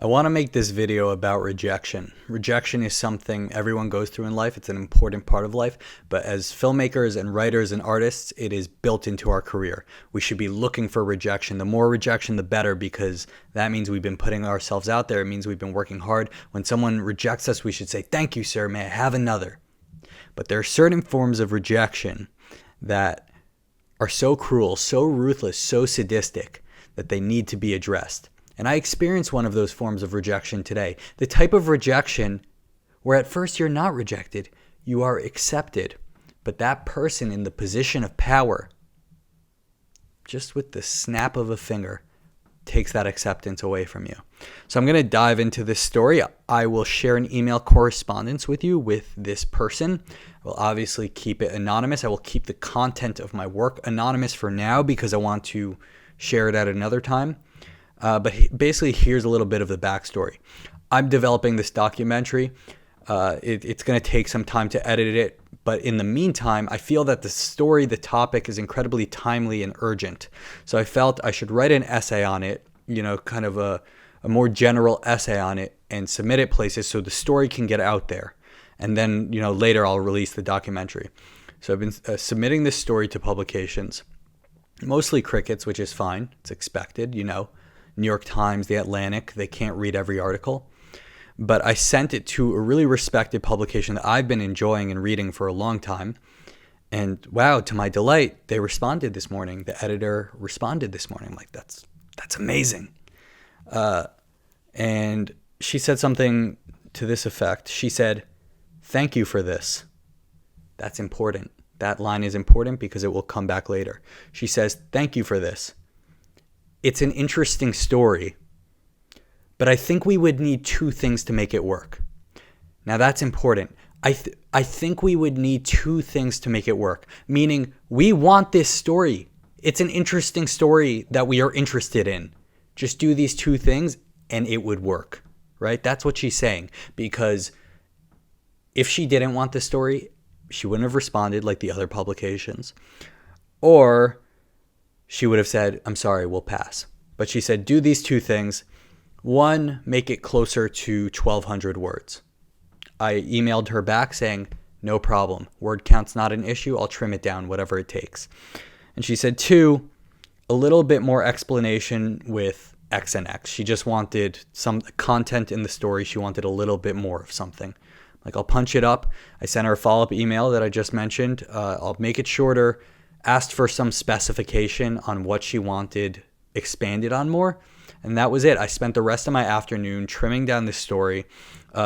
I want to make this video about rejection. Rejection is something everyone goes through in life. It's an important part of life. But as filmmakers and writers and artists, it is built into our career. We should be looking for rejection. The more rejection, the better, because that means we've been putting ourselves out there. It means we've been working hard. When someone rejects us, we should say, "Thank you, sir. May I have another?" But there are certain forms of rejection that are so cruel, so ruthless, so sadistic that they need to be addressed. And I experienced one of those forms of rejection today. The type of rejection where at first you're not rejected, you are accepted. But that person in the position of power, just with the snap of a finger, takes that acceptance away from you. So I'm going to dive into this story. I will share an email correspondence with you with this person. I will obviously keep it anonymous. I will keep the content of my work anonymous for now because I want to share it at another time. But basically, here's a little bit of the backstory. I'm developing this documentary. It's going to take some time to edit it. But in the meantime, I feel that the story, the topic is incredibly timely and urgent. So I felt I should write an essay on it, kind of a more general essay on it and submit it places so the story can get out there. And then, later I'll release the documentary. So I've been submitting this story to publications, mostly crickets, which is fine. It's expected, New York Times, The Atlantic, they can't read every article. But I sent it to a really respected publication that I've been enjoying and reading for a long time. And wow, to my delight, they responded this morning. The editor responded this morning. I'm like, that's amazing. And she said something to this effect. She said, "Thank you for this." That's important. That line is important because it will come back later. She says, "Thank you for this. It's an interesting story, but I think we would need two things to make it work." Now that's important. I think we would need two things to make it work, meaning we want this story. It's an interesting story that we are interested in. Just do these two things and it would work, right? That's what she's saying, because if she didn't want the story, she wouldn't have responded like the other publications, or she would have said, "I'm sorry, we'll pass." But she said, do these two things. One, make it closer to 1,200 words. I emailed her back saying, "No problem. Word count's not an issue. I'll trim it down, whatever it takes." And she said, two, a little bit more explanation with X and X. She just wanted some content in the story. She wanted a little bit more of something. Like, I'll punch it up. I sent her a follow-up email that I just mentioned. I'll make it shorter. Asked for some specification on what she wanted expanded on more, and that was it. I spent the rest of my afternoon trimming down this story,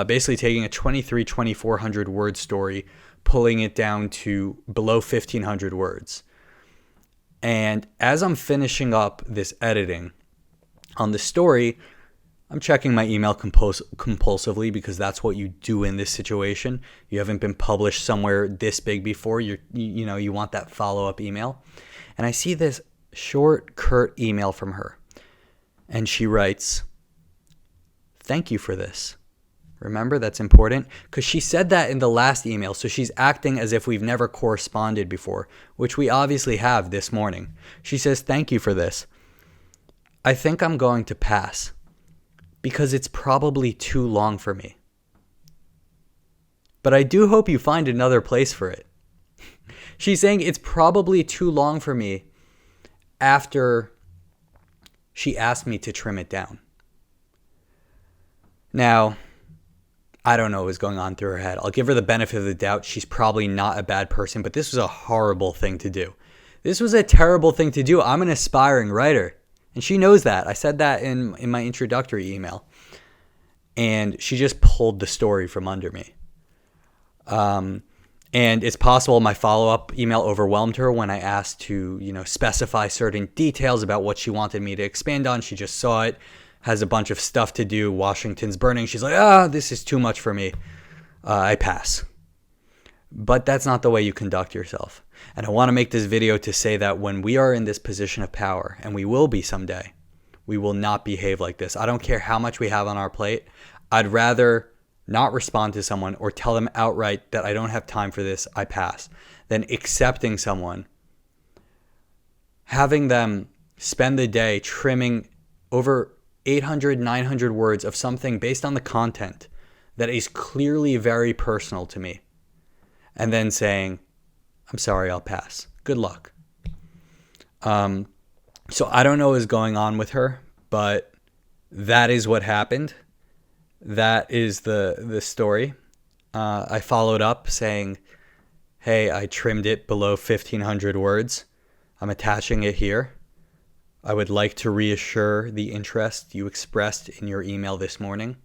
basically taking a 2,400 word story, pulling it down to below 1,500 words. And as I'm finishing up this editing on the story, I'm checking my email compulsively because that's what you do in this situation. You haven't been published somewhere this big before. You want that follow-up email. And I see this short, curt email from her. And she writes, "Thank you for this." Remember, that's important because she said that in the last email. So she's acting as if we've never corresponded before, which we obviously have this morning. She says, "Thank you for this. I think I'm going to pass, because it's probably too long for me. But I do hope you find another place for it." She's saying it's probably too long for me after she asked me to trim it down. Now, I don't know what was going on through her head. I'll give her the benefit of the doubt. She's probably not a bad person, but this was a horrible thing to do. This was a terrible thing to do. I'm an aspiring writer. And she knows that. I said that in my introductory email. And she just pulled the story from under me. And it's possible my follow-up email overwhelmed her when I asked to, specify certain details about what she wanted me to expand on. She just saw it, has a bunch of stuff to do. Washington's burning. She's like, this is too much for me. I pass. But that's not the way you conduct yourself. And I want to make this video to say that when we are in this position of power, and we will be someday, we will not behave like this. I don't care how much we have on our plate. I'd rather not respond to someone or tell them outright that I don't have time for this, I pass, than accepting someone, having them spend the day trimming over 800, 900 words of something based on the content that is clearly very personal to me, and then saying, I'm sorry, I'll pass. Good luck. So I don't know what's going on with her, but that is what happened. That is the story. I followed up saying, hey, I trimmed it below 1,500 words. I'm attaching it here. I would like to reassure the interest you expressed in your email this morning.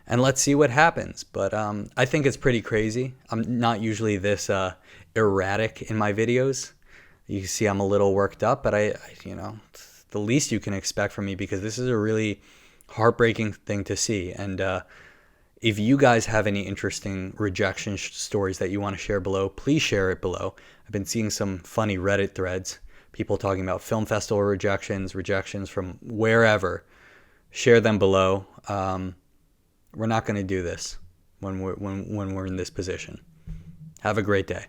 And let's see what happens. But I think it's pretty crazy. I'm not usually this erratic in my videos. You can see I'm a little worked up, but it's the least you can expect from me, because this is a really heartbreaking thing to see. And if you guys have any interesting rejection stories that you want to share below, please share it below. I've been seeing some funny Reddit threads, people talking about film festival rejections from wherever. Share them below. We're not going to do this when we're in this position. Have a great day.